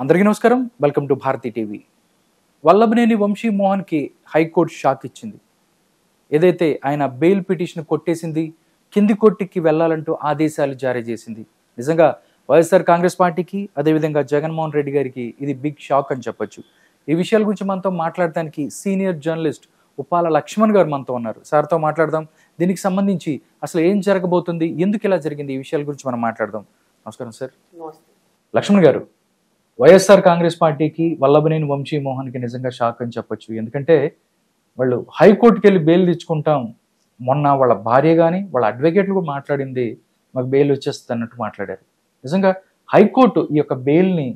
అందరికీ నమస్కారం. Welcome to Bharathi TV. Vallabhaneni Vamsi మోహన్కి హైకోర్టు షాక్ ఇచ్చింది. ఏదైతే ఆయన బెయిల్ పిటిషన్ కొట్టేసింది, కింది కోర్టుకి వెళ్లాలంటూ ఆదేశాలు జారీ చేసింది. నిజంగా వైఎస్ఆర్ కాంగ్రెస్ పార్టీకి, అదేవిధంగా జగన్మోహన్ రెడ్డి గారికి ఇది బిగ్ షాక్ అని చెప్పొచ్చు. ఈ విషయాల గురించి మనతో మాట్లాడడానికి సీనియర్ జర్నలిస్ట్ ఉప్పాల లక్ష్మణ్ గారు మనతో ఉన్నారు. సార్తో మాట్లాడదాం. దీనికి సంబంధించి అసలు ఏం జరగబోతుంది, ఎందుకు ఇలా జరిగింది, ఈ విషయాల గురించి మనం మాట్లాడదాం. నమస్కారం సార్. లక్ష్మణ్ గారు, వైఎస్ఆర్ కాంగ్రెస్ పార్టీకి వల్లభనేని వంశీ మోహన్కి నిజంగా షాక్ అని చెప్పొచ్చు. ఎందుకంటే వాళ్ళు హైకోర్టుకి వెళ్ళి బెయిల్ తెచ్చుకుంటాం, మొన్న వాళ్ళ భార్య కానీ వాళ్ళ అడ్వకేట్లు కూడా మాట్లాడింది, మాకు బెయిల్ వచ్చేస్తుంది అన్నట్టు మాట్లాడారు. నిజంగా హైకోర్టు ఈ యొక్క బెయిల్ని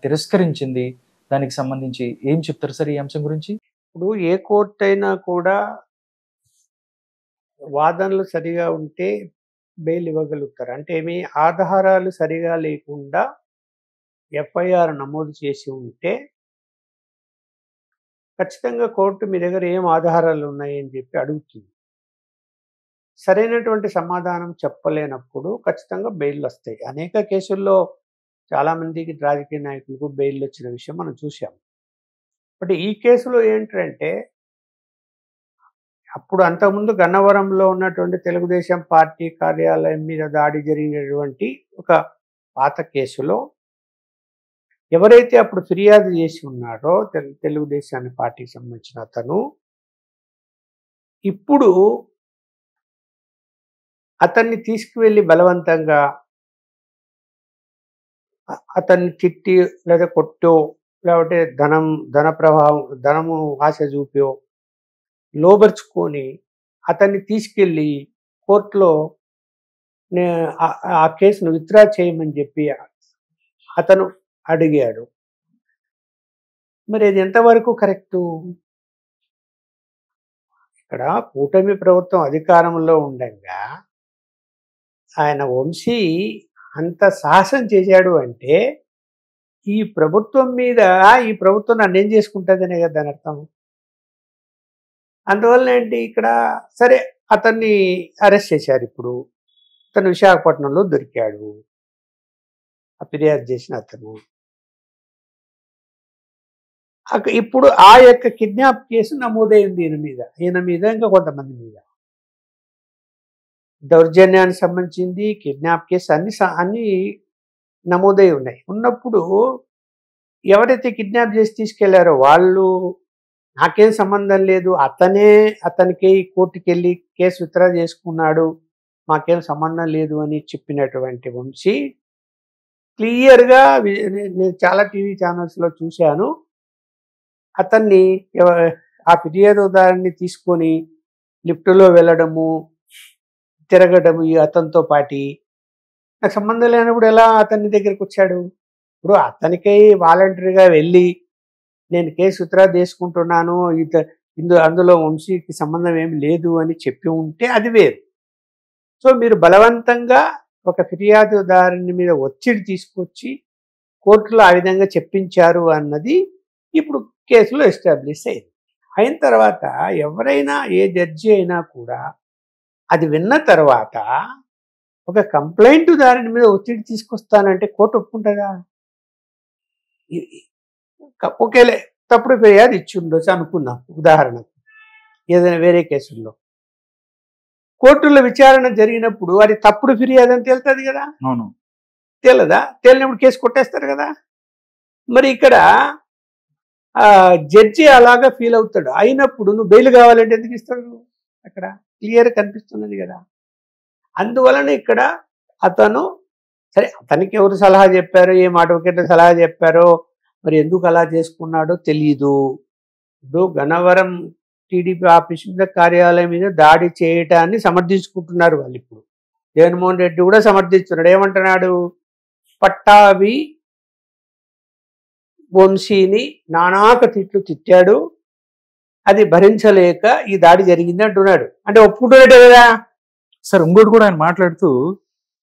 తిరస్కరించింది. దానికి సంబంధించి ఏం చెప్తారు సార్ ఈ అంశం గురించి? ఇప్పుడు ఏ కోర్టు అయినా కూడా వాదనలు సరిగా ఉంటే బెయిల్ ఇవ్వగలుగుతారు. అంటే ఏమి ఆధారాలు సరిగా లేకుండా ఎఫ్ఐఆర్ నమోదు చేసి ఉంటే ఖచ్చితంగా కోర్టు మీ దగ్గర ఏం ఆధారాలు ఉన్నాయని చెప్పి అడుగుతుంది. సరైనటువంటి సమాధానం చెప్పలేనప్పుడు ఖచ్చితంగా బెయిల్ వస్తాయి. అనేక కేసుల్లో చాలామందికి రాజకీయ నాయకులకు బెయిల్ వచ్చిన విషయం మనం చూసాం. బట్ ఈ కేసులో ఏంటంటే అప్పుడు అంతకుముందు గన్నవరంలో ఉన్నటువంటి తెలుగుదేశం పార్టీ కార్యాలయం మీద దాడి జరిగినటువంటి ఒక పాత కేసులో ఎవరైతే అప్పుడు ఫిర్యాదు చేసి ఉన్నారో తెలుగుదేశాన్ని పార్టీకి సంబంధించిన అతను, ఇప్పుడు అతన్ని తీసుకువెళ్ళి బలవంతంగా అతన్ని తిట్టి లేదా కొట్టో లేకపోతే ధనము ఆశ చూపో లోబర్చుకొని అతన్ని తీసుకెళ్ళి కోర్టులో ఆ కేసును విత్డ్రా చేయమని చెప్పి అతను అడిగాడు. మరి అది ఎంతవరకు కరెక్టు? ఇక్కడ కూటమి ప్రభుత్వం అధికారంలో ఉండగా ఆయన వంశీ అంత సాహసం చేశాడు అంటే ఈ ప్రభుత్వం మీద ఈ ప్రభుత్వం నన్ను ఏం చేసుకుంటుందనే కదా దాని అర్థం. అందువల్ల ఏంటి, ఇక్కడ సరే అతన్ని అరెస్ట్ చేశారు. ఇప్పుడు అతను విశాఖపట్నంలో దొరికాడు, ఆ ఫిర్యాదు చేసిన అతను. ఇప్పుడు ఆ యొక్క కిడ్నాప్ కేసు నమోదైంది ఈయన మీద ఇంకా కొంతమంది మీద. దౌర్జన్యానికి సంబంధించింది కిడ్నాప్ కేసు అన్ని నమోదై ఉన్నాయి. ఉన్నప్పుడు ఎవరైతే కిడ్నాప్ చేసి తీసుకెళ్లారో వాళ్ళు నాకేం సంబంధం లేదు, అతనికి కోర్టుకి వెళ్ళి కేసు విత్డ్రా చేసుకున్నాడు, మాకేం సంబంధం లేదు అని చెప్పినటువంటి వంశీ క్లియర్గా, నేను చాలా టీవీ ఛానల్స్లో చూశాను, అతన్ని ఆ ఫిర్యాదుదారుని తీసుకొని లిఫ్ట్లో వెళ్ళడము, తిరగడము అతనితో పాటి. నాకు సంబంధం లేనప్పుడు ఎలా అతని దగ్గరికి వచ్చాడు? ఇప్పుడు అతనికి వాలంటరీగా వెళ్ళి నేను కేసు విత్డ్రా చేసుకుంటున్నాను, అందులో వంశీకి సంబంధం ఏమి లేదు అని చెప్పి ఉంటే అది వేరు. సో మీరు బలవంతంగా ఒక ఫిర్యాదుదారుని మీద ఒత్తిడి తీసుకొచ్చి కోర్టులో ఆ విధంగా చెప్పించారు అన్నది ఇప్పుడు కేసులో ఎస్టాబ్లిష్ అయింది. అయిన తర్వాత ఎవరైనా ఏ జడ్జి అయినా కూడా అది విన్న తర్వాత ఒక కంప్లైంట్ దారుని మీద ఒత్తిడి తీసుకొస్తానంటే కోర్టు ఒప్పుకుంటుందా? ఒకేలే తప్పుడు ఫిర్యాదు ఇచ్చి ఉండొచ్చు అనుకున్నాం, ఉదాహరణకు ఏదైనా వేరే కేసుల్లో. కోర్టులో విచారణ జరిగినప్పుడు అది తప్పుడు ఫిర్యాదు అని తేలుతుంది కదా. అవును, తేలదా? తేలినప్పుడు కేసు కొట్టేస్తారు కదా. మరి ఇక్కడ జడ్జి అలాగా ఫీల్ అవుతాడు. అయినప్పుడు నువ్వు బెయిల్ కావాలంటే ఎందుకు ఇస్తాడు? అక్కడ క్లియర్ కనిపిస్తున్నది కదా. అందువలన ఇక్కడ అతను సరే, అతనికి ఎవరు సలహా చెప్పారో, ఏం అడ్వకేట్ సలహా చెప్పారో, మరి ఎందుకు అలా చేసుకున్నాడో తెలీదు. ఇప్పుడు గన్నవరం టీడీపీ ఆఫీస్ మీద, కార్యాలయం మీద దాడి చేయటాన్ని సమర్థించుకుంటున్నారు వాళ్ళు. ఇప్పుడు జగన్మోహన్ రెడ్డి కూడా సమర్థిస్తున్నాడు. ఏమంటున్నాడు? పట్టాభి వంశీని నానాక తిట్లు తిట్టాడు, అది భరించలేక ఈ దాడి జరిగింది అంటున్నాడు. అంటే ఒప్పుకుంటున్నట్టే కదా సార్. ఇంకోటి కూడా ఆయన మాట్లాడుతూ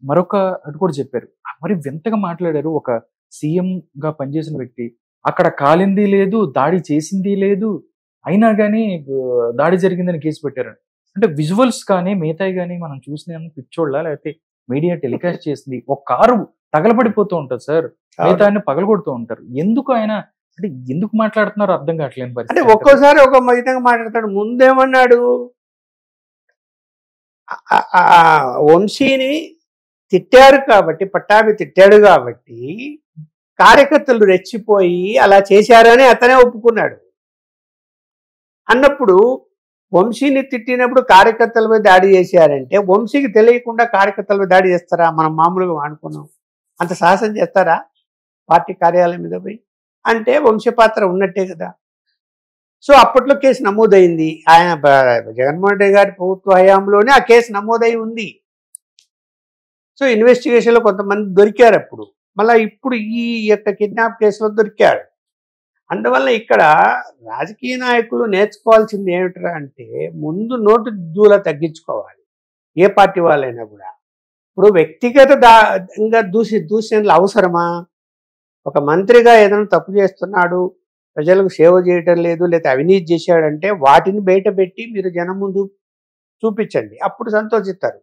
మరొక అది కూడా చెప్పారు, మరి వింతగా మాట్లాడారు. ఒక సీఎం గా పనిచేసిన వ్యక్తి అక్కడ కాలింది లేదు, దాడి చేసింది లేదు, అయినా కానీ దాడి జరిగిందని కేసు పెట్టారు. అంటే విజువల్స్ కానీ మిగతాయి కానీ మనం చూసిన పిచ్చోళ్ళ, లేకపోతే మీడియా టెలికాస్ట్ చేసింది. ఒక కారు తగలబడిపోతూ ఉంటుంది సార్, మిగతా ఆయన పగలగొడుతూ ఉంటారు. ఎందుకు ఆయన అంటే ఎందుకు మాట్లాడుతున్నారో అర్థం కావట్లేని అంటే పరిస్థితి. ఒక్కోసారి ఒక విధంగా మాట్లాడతాడు. ముందేమన్నాడు, వంశీని తిట్టారు కాబట్టి, పట్టాభి తిట్టాడు కాబట్టి కార్యకర్తలు రెచ్చిపోయి అలా చేశారని అతనే ఒప్పుకున్నాడు. అన్నప్పుడు వంశీని తిట్టినప్పుడు కార్యకర్తల మీద దాడి చేశారంటే వంశీకి తెలియకుండా కార్యకర్తల మీద దాడి చేస్తారా? మనం మామూలుగా అనుకున్నాం, అంత సాహసం చేస్తారా పార్టీ కార్యాలయం మీద పోయి? అంటే వంశీ పాత్ర ఉన్నట్టే కదా. సో అప్పట్లో కేసు నమోదైంది. ఆయన జగన్మోహన్ రెడ్డి గారి ప్రభుత్వ హయాంలోనే ఆ కేసు నమోదై ఉంది. సో ఇన్వెస్టిగేషన్లో కొంతమంది దొరికారు అప్పుడు. మళ్ళీ ఇప్పుడు ఈ యొక్క కిడ్నాప్ కేసులో దొరికాడు. అందువల్ల ఇక్కడ రాజకీయ నాయకులు నేర్చుకోవాల్సింది ఏమిట్రా అంటే, ముందు నోటు దూల తగ్గించుకోవాలి ఏ పార్టీ వాళ్ళైనా కూడా. ఇప్పుడు వ్యక్తిగత దూషణలు అవసరమా? ఒక మంత్రిగా ఏదైనా తప్పు చేస్తున్నాడు, ప్రజలకు సేవ చేయటం లేదు, లేదా అవినీతి చేశాడంటే వాటిని బయట పెట్టి మీరు జనం ముందు చూపించండి, అప్పుడు సంతోషిస్తారు.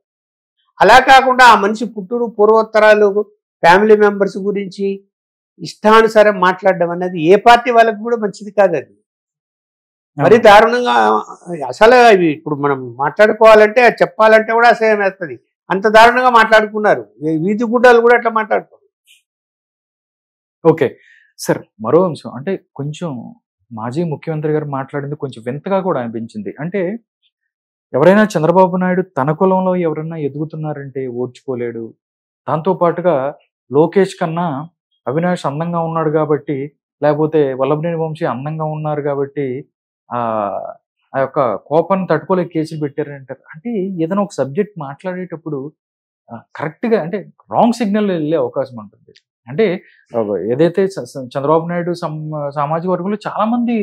అలా కాకుండా ఆ మనిషి పుట్టురు పూర్వోత్తరాలు ఫ్యామిలీ మెంబర్స్ గురించి ఇష్టానుసారం మాట్లాడడం అనేది ఏ పార్టీ వాళ్ళకి కూడా మంచిది కాదు. అది మరి దారుణంగా అసలు ఇవి ఇప్పుడు మనం మాట్లాడుకోవాలంటే చెప్పాలంటే కూడా అసహ్యం వేస్తుంది. అంత దారుణంగా మాట్లాడుకున్నారు. వీధి గుడ్డలు కూడా అట్లా మాట్లాడుకున్నారు. ఓకే సార్, మరో అంశం అంటే కొంచెం మాజీ ముఖ్యమంత్రి గారు మాట్లాడింది కొంచెం వింతగా కూడా అనిపించింది. అంటే ఎవరైనా చంద్రబాబు నాయుడు తన కులంలో ఎవరైనా ఎదుగుతున్నారంటే ఓర్చుకోలేడు, దాంతో పాటుగా లోకేష్ కన్నా అవినాష్ అందంగా ఉన్నాడు కాబట్టి, లేకపోతే వల్లభనేని వంశీ అందంగా ఉన్నారు కాబట్టి ఆ ఆ యొక్క కోపాన్ని తట్టుకోలేక కేసులు పెట్టారంటారు. అంటే ఏదైనా ఒక సబ్జెక్ట్ మాట్లాడేటప్పుడు కరెక్ట్గా అంటే రాంగ్ సిగ్నల్ వెళ్ళే అవకాశం ఉంటుంది. అంటే ఏదైతే చంద్రబాబు నాయుడు సామాజిక వర్గంలో చాలా మంది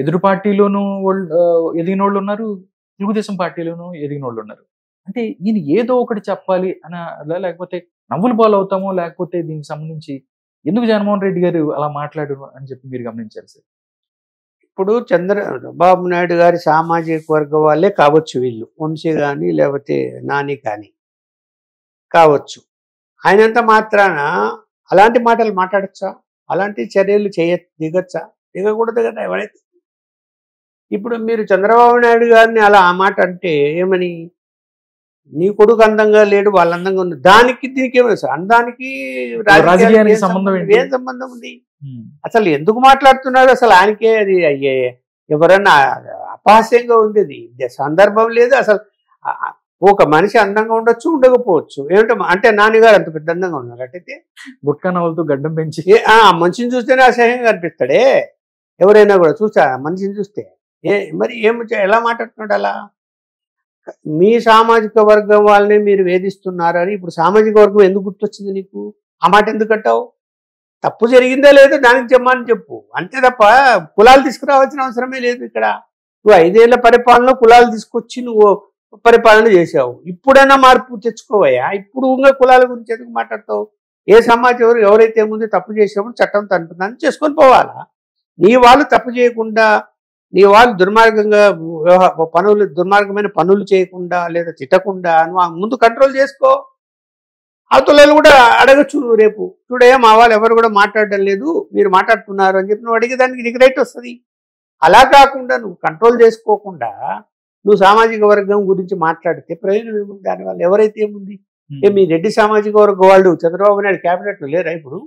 ఎదురు పార్టీలోనూ ఎదిగిన వాళ్ళు ఉన్నారు, తెలుగుదేశం పార్టీలోనూ ఎదిగిన వాళ్ళు ఉన్నారు. అంటే ఈయన ఏదో ఒకటి చెప్పాలి అని, లేకపోతే నవ్వులు పాలు అవుతామో, లేకపోతే దీనికి సంబంధించి ఎందుకు జగన్మోహన్ రెడ్డి గారు అలా మాట్లాడారు అని చెప్పి మీరు గమనించారు సార్? ఇప్పుడు చంద్రబాబు నాయుడు గారి సామాజిక వర్గం వాళ్ళే కావచ్చు వీళ్ళు, వంశీ కానీ లేకపోతే నాని కానీ కావచ్చు. ఆయనంత మాత్రాన అలాంటి మాటలు మాట్లాడచ్చా? అలాంటి చర్యలు దిగచ్చా? దిగకూడదు కదా ఎవరైతే. ఇప్పుడు మీరు చంద్రబాబు నాయుడు గారిని అలా ఆ మాట అంటే ఏమని, నీ కొడుకు అందంగా లేడు, వాళ్ళ అందంగా ఉంది, దానికి దీనికి ఏమో అందానికి రాజకీయానికి ఏం సంబంధం ఉంది? అసలు ఎందుకు మాట్లాడుతున్నాడు? అసలు ఆయనకే అది ఎవరన్నా అపహాస్యంగా ఉంది. అది సందర్భం లేదు అసలు. ఒక మనిషి అందంగా ఉండొచ్చు, ఉండకపోవచ్చు. ఏమిటో అంటే నాన్నగారు అంత పెద్ద అందంగా ఉన్నారు అట్టయితే గుట్కా నవ్వులతో గడ్డం పెంచి మనిషిని చూస్తేనే అసహ్యంగా అనిపిస్తాడే. ఎవరైనా కూడా చూసా మనిషిని చూస్తే మరి ఎలా మాట్లాడుతున్నాడు అలా? మీ సామాజిక వర్గం వాళ్ళని మీరు వేధిస్తున్నారని ఇప్పుడు సామాజిక వర్గం ఎందుకు గుర్తొచ్చింది నీకు? ఆ మాట ఎందుకు అంటావు? తప్పు జరిగిందో లేదో దానికి చెప్పమని చెప్పు, అంతే తప్ప కులాలు తీసుకురావాల్సిన అవసరమే లేదు. ఇక్కడ నువ్వు 5 ఏళ్ల పరిపాలనలో కులాలు తీసుకొచ్చి నువ్వు పరిపాలన చేసావు. ఇప్పుడైనా మార్పు తెచ్చుకోవయ్యా. ఇప్పుడు ఇంకా కులాల గురించి ఎందుకు మాట్లాడతావు? ఏ సమాజం ఎవరైతే ముందు తప్పు చేసినప్పుడు చట్టం తనుతుందని చేసుకొని పోవాలా? నీ వాళ్ళు తప్పు చేయకుండా, నీ వాళ్ళు దుర్మార్గమైన పనులు చేయకుండా లేదా తిట్టకుండా నువ్వు ముందు కంట్రోల్ చేసుకో. అవతల కూడా అడగచ్చు రేపు, చూడయ్యా మా వాళ్ళు ఎవరు కూడా మాట్లాడడం లేదు, మీరు మాట్లాడుతున్నారు అని చెప్పి నువ్వు అడిగేదానికి నీకు రైట్ వస్తుంది. అలా కాకుండా నువ్వు కంట్రోల్ చేసుకోకుండా నువ్వు సామాజిక వర్గం గురించి మాట్లాడితే ప్రయోజనం ఏముంది దానివల్ల? ఎవరైతే ఏముంది? మీ రెడ్డి సామాజిక వర్గం వాళ్ళు చంద్రబాబు నాయుడు క్యాబినెట్లో లేరా? ఇప్పుడు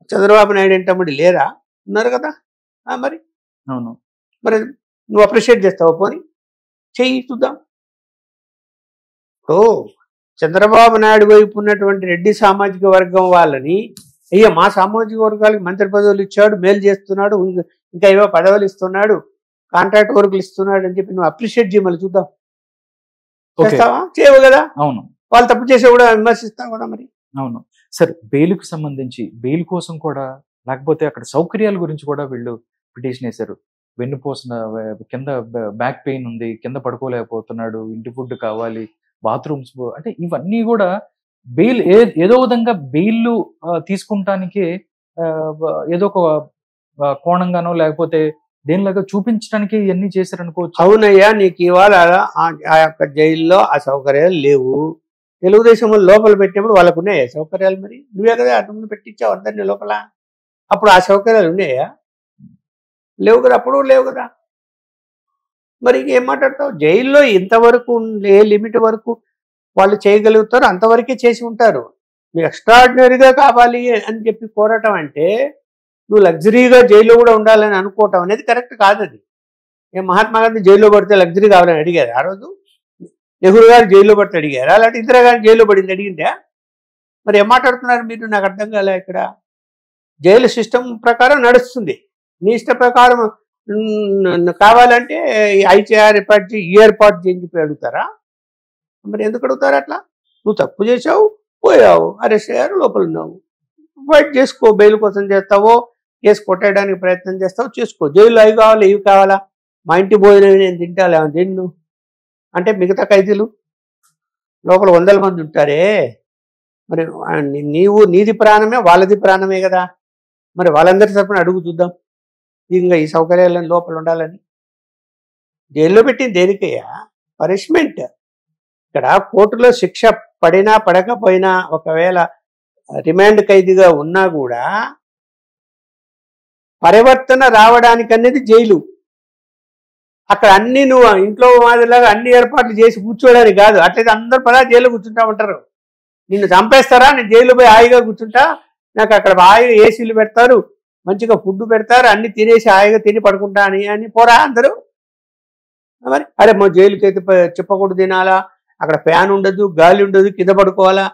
చంద్రబాబు నాయుడు ఏంటమ్మడి లేరా? ఉన్నారు కదా. మరి అవును, మరి నువ్వు అప్రిషియేట్ చేస్తావు? పోనీ చెయ్యి చూద్దాం. ఓ చంద్రబాబు నాయుడు వైపు ఉన్నటువంటి రెడ్డి సామాజిక వర్గం వాళ్ళని, అయ్యా మా సామాజిక వర్గాలకు మంత్రి పదవులు ఇచ్చాడు, మేలు చేస్తున్నాడు, ఇంకా ఏవో పదవులు ఇస్తున్నాడు, కాంట్రాక్ట్ వర్కులు ఇస్తున్నాడు అని చెప్పి నువ్వు అప్రిషియేట్ చేయమని చూద్దాం. చేస్తావా? చేయవు కదా. అవును, వాళ్ళు తప్పు చేసే కూడా విమర్శిస్తావు కదా. మరి అవును సార్, బెయిల్కు సంబంధించి బెయిల్ కోసం కూడా, లేకపోతే అక్కడ సౌకర్యాల గురించి కూడా వీళ్ళు పిటిషన్ వేశారు. వెన్నుపోసిన కింద బ్యాక్ పెయిన్ ఉంది, కింద పడుకోలేకపోతున్నాడు, ఇంటి ఫుడ్ కావాలి, బాత్రూమ్స్, అంటే ఇవన్నీ కూడా బెయిల్ ఏదో విధంగా బెయిల్ తీసుకుంటానికి ఏదో ఒక కోణంగానో లేకపోతే దేనిలాగా చూపించడానికి ఇవన్నీ చేశారనుకోవచ్చు. అవునయ్యా, నీకు ఇవాళ ఆ యొక్క జైల్లో ఆ సౌకర్యాలు లేవు. తెలుగుదేశం లోపల పెట్టినప్పుడు వాళ్ళకు ఉన్నాయా సౌకర్యాలు? మరి నువ్వే కదా అటు పెట్టించావు అందరినీ లోపల. అప్పుడు ఆ సౌకర్యాలు ఉన్నాయా? లేవు కదా, అప్పుడు లేవు కదా. మరి ఏం మాట్లాడతావు? జైల్లో ఇంతవరకు ఏ లిమిట్ వరకు వాళ్ళు చేయగలుగుతారో అంతవరకే చేసి ఉంటారు. నువ్వు ఎక్స్ట్రాడినరీగా కావాలి అని చెప్పి కోరటం అంటే నువ్వు లగ్జరీగా జైల్లో కూడా ఉండాలని అనుకోవటం అనేది కరెక్ట్ కాదు. అది మహాత్మా గాంధీ జైల్లో పడితే లగ్జరీ కావాలని అడిగారు ఆ రోజు? నెహ్రూ గారు జైల్లో పడితే అడిగారు? అలాంటి ఇందిరాగాంధీ జైల్లో పడింది అడిగిందా? మరి ఏం మాట్లాడుతున్నారు మీరు? నాకు అర్థం కాలే. ఇక్కడ జైలు సిస్టమ్ ప్రకారం నడుస్తుంది. నీ ఇష్ట ప్రకారం కావాలంటే ఐటీఆర్ ఏర్పాటు ఏర్పాటు చేసి చెప్పి అడుగుతారా? మరి ఎందుకు అడుగుతారు అట్లా? నువ్వు తప్పు చేసావు, పోయావు, అరెస్ట్ అయ్యారు, లోపల ఉన్నావు, వెయిట్ చేసుకో. బెయిల్ కోసం చేస్తావో కేసు కొట్టేయడానికి ప్రయత్నం చేస్తావు, చేసుకో. జైల్లో అవి కావాలి, ఇవి కావాలా? మా ఇంటి భోజనం నేను తింటాలే తిన్ను అంటే మిగతా ఖైదీలు లోపల 100 మంది ఉంటారే, మరి నీది ప్రాణమే వాళ్ళది ప్రాణమే కదా. మరి వాళ్ళందరి తరపున అడుగు చూద్దాం, ఇంకా ఈ సౌకర్యాలను లోపల ఉండాలని. జైల్లో పెట్టింది దేనికయ్యా? పనిష్మెంట్. ఇక్కడ కోర్టులో శిక్ష పడినా పడకపోయినా, ఒకవేళ రిమాండ్ ఖైదీగా ఉన్నా కూడా పరివర్తన రావడానికి అనేది జైలు. అక్కడ అన్ని నువ్వు ఇంట్లో మాదిరిలాగా అన్ని ఏర్పాట్లు చేసి కూర్చోడానికి కాదు. అట్లయితే అందరు పదా జైల్లో కూర్చుంటా ఉంటారు. నిన్ను చంపేస్తారా? నేను జైల్లో పోయి హాయిగా కూర్చుంటా, నాకు అక్కడ హాయిగా ఏసీలు పెడతారు, మంచిగా ఫుడ్ పెడతారు, అన్ని తినేసి హాయిగా తిని పడుకుంటా అని పోరా అందరూ? మరి అరే మా జైలుకి అయితే చెప్పకూడదు తినాలా, అక్కడ ఫ్యాన్ ఉండదు, గాలి ఉండదు, కింద పడుకోవాలా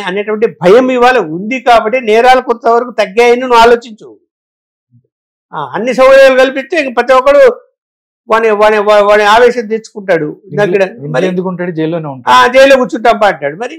అనేటువంటి భయం ఇవాళ ఉంది. కాబట్టి నేరాలు కొంతవరకు తగ్గాయని నువ్వు ఆలోచించు. అన్ని సౌకర్యాలు కల్పిస్తే ఇంక ప్రతి ఒక్కడు వాని ఆవేశం తెచ్చుకుంటాడు. దగ్గర ఎందుకుంటాడు? జైల్లోనే ఉంటాడు, జైల్లో కూర్చుంటాం అంటాడు. మరి